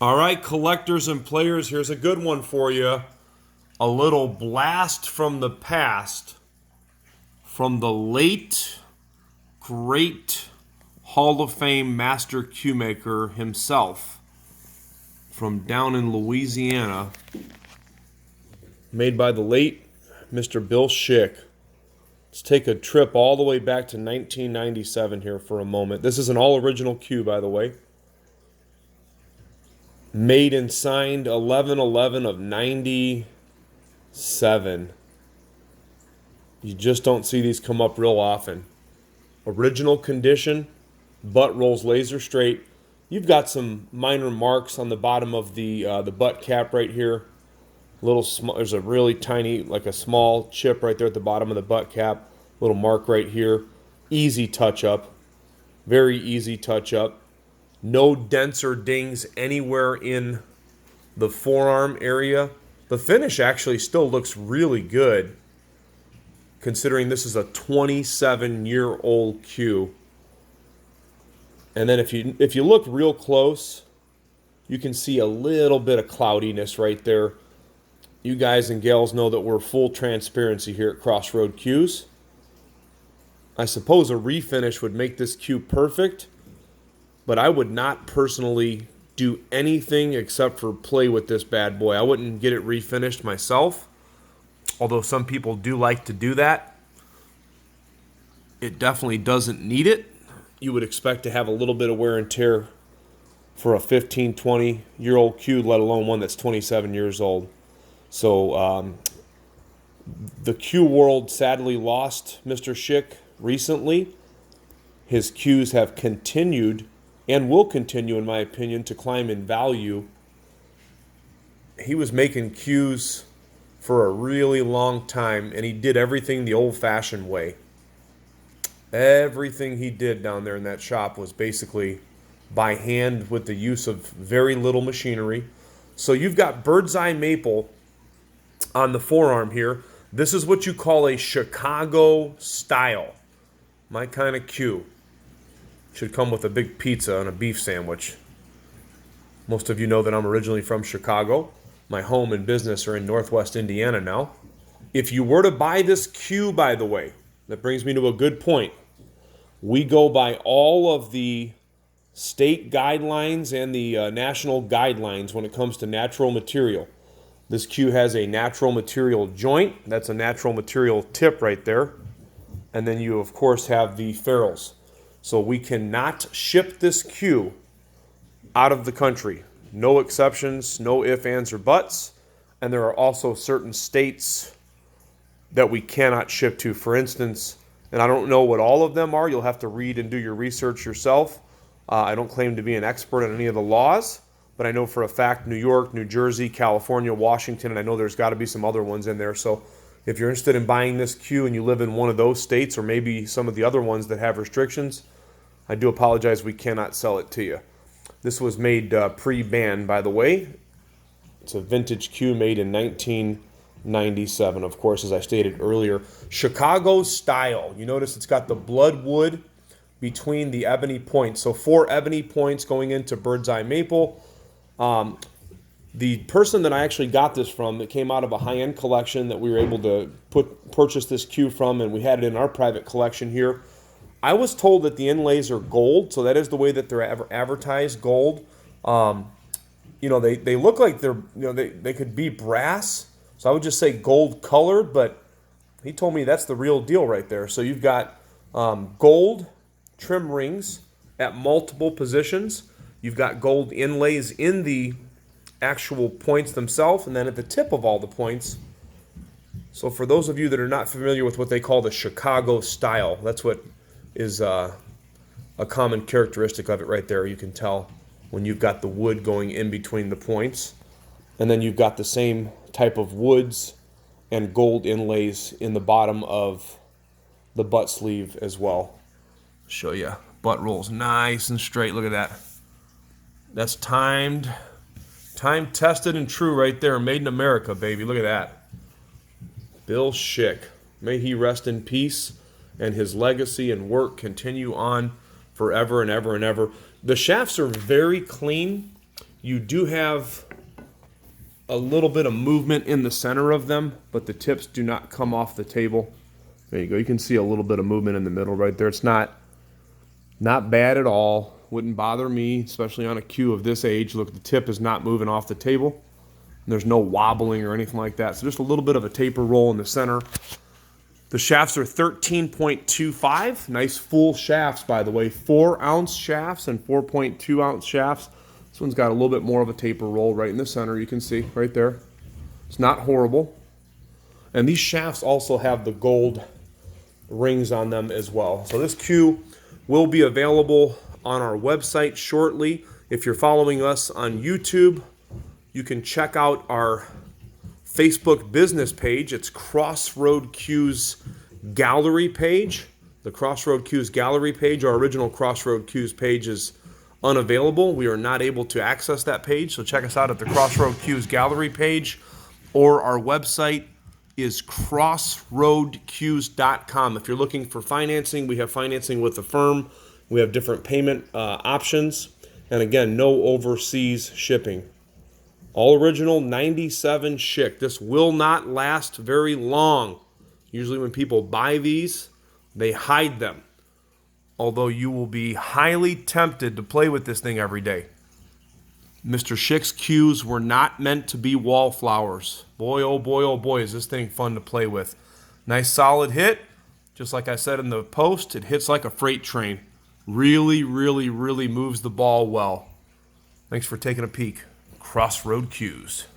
All right, collectors and players, here's a good one for you. A little blast from the past from the late, great Hall of Fame master cue maker himself from down in Louisiana, made by the late Mr. Bill Schick. Let's take a trip all the way back to 1997 here for a moment. This is an all-original cue, by the way. Made and signed 11/11 of 97. You just don't see these come up real often. Original condition, butt rolls laser straight. You've got some minor marks on the bottom of the butt cap right here. There's a really tiny, like a small chip right there at the bottom of the butt cap. Little mark right here. Easy touch up. Very easy touch up. No dents or dings anywhere in the forearm area. The finish actually still looks really good, considering this is a 27-year-old cue. And then if you look real close, you can see a little bit of cloudiness right there. You guys and gals know that we're full transparency here at Crossroad Cues. I suppose a refinish would make this cue perfect, but I would not personally do anything except for play with this bad boy. I wouldn't get it refinished myself, although some people do like to do that. It definitely doesn't need it. You would expect to have a little bit of wear and tear for a 15, 20-year-old cue, let alone one that's 27 years old. So the cue world sadly lost Mr. Schick recently. His cues have continued and will continue, in my opinion, to climb in value. He was making cues for a really long time, and he did everything the old-fashioned way. Everything he did down there in that shop was basically by hand with the use of very little machinery. So you've got Birdseye Maple on the forearm here. This is what you call a Chicago style. My kind of cue. Should come with a big pizza and a beef sandwich. Most of you know that I'm originally from Chicago. My home and business are in Northwest Indiana now. If you were to buy this cue, by the way, that brings me to a good point. We go by all of the state guidelines and the national guidelines when it comes to natural material. This cue has a natural material joint. That's a natural material tip right there. And then you, of course, have the ferrules. So we cannot ship this cue out of the country. No exceptions, no ifs, ands, or buts. And there are also certain states that we cannot ship to. For instance, and I don't know what all of them are. You'll have to read and do your research yourself. I don't claim to be an expert on any of the laws, but I know for a fact New York, New Jersey, California, Washington, and I know there's got to be some other ones in there. So if you're interested in buying this cue and you live in one of those states or maybe some of the other ones that have restrictions, I do apologize, we cannot sell it to you. This was made pre-ban, by the way. It's a vintage cue made in 1997, of course, as I stated earlier. Chicago style. You notice it's got the Bloodwood between the ebony points. So 4 ebony points going into Birdseye Maple. The person that I actually got this from, it came out of a high-end collection that we were able to purchase this cue from, and we had it in our private collection here. I was told that the inlays are gold, so that is the way that they're advertised, gold. They look like they could be brass, so I would just say gold colored, but he told me that's the real deal right there. So you've got gold trim rings at multiple positions. You've got gold inlays in the actual points themselves, and then at the tip of all the points. So for those of you that are not familiar with what they call the Chicago style, that's what is a common characteristic of it right there. You can tell when you've got the wood going in between the points. And then you've got the same type of woods and gold inlays in the bottom of the butt sleeve as well. Show you. Butt rolls nice and straight. Look at that. That's timed, time tested and true right there. Made in America, baby. Look at that. Bill Schick. May he rest in peace, and his legacy and work continue on forever and ever and ever. The shafts are very clean. You do have a little bit of movement in the center of them, but the tips do not come off the table. There you go. You can see a little bit of movement in the middle right there. It's not bad at all. Wouldn't bother me, especially on a cue of this age. Look, the tip is not moving off the table. There's no wobbling or anything like that. So just a little bit of a taper roll in the center. The shafts are 13.25. Nice full shafts, by the way. 4-ounce shafts and 4.2-ounce shafts. This one's got a little bit more of a taper roll right in the center. You can see right there. It's not horrible. And these shafts also have the gold rings on them as well. So this cue will be available on our website shortly. If you're following us on YouTube, you can check out our Facebook business page. It's Crossroad Cues Gallery page. The Crossroad Cues Gallery page, our original Crossroad Cues page, is unavailable. We are not able to access that page, so check us out at the Crossroad Cues Gallery page, or our website is crossroadcues.com. If you're looking for financing, we have financing with the firm. We have different payment options, and again, no overseas shipping. All original 97 Schick. This will not last very long. Usually when people buy these, they hide them. Although you will be highly tempted to play with this thing every day. Mr. Schick's cues were not meant to be wallflowers. Boy, oh boy, is this thing fun to play with. Nice solid hit. Just like I said in the post, it hits like a freight train. Really, really, really moves the ball well. Thanks for taking a peek. Crossroad Cues.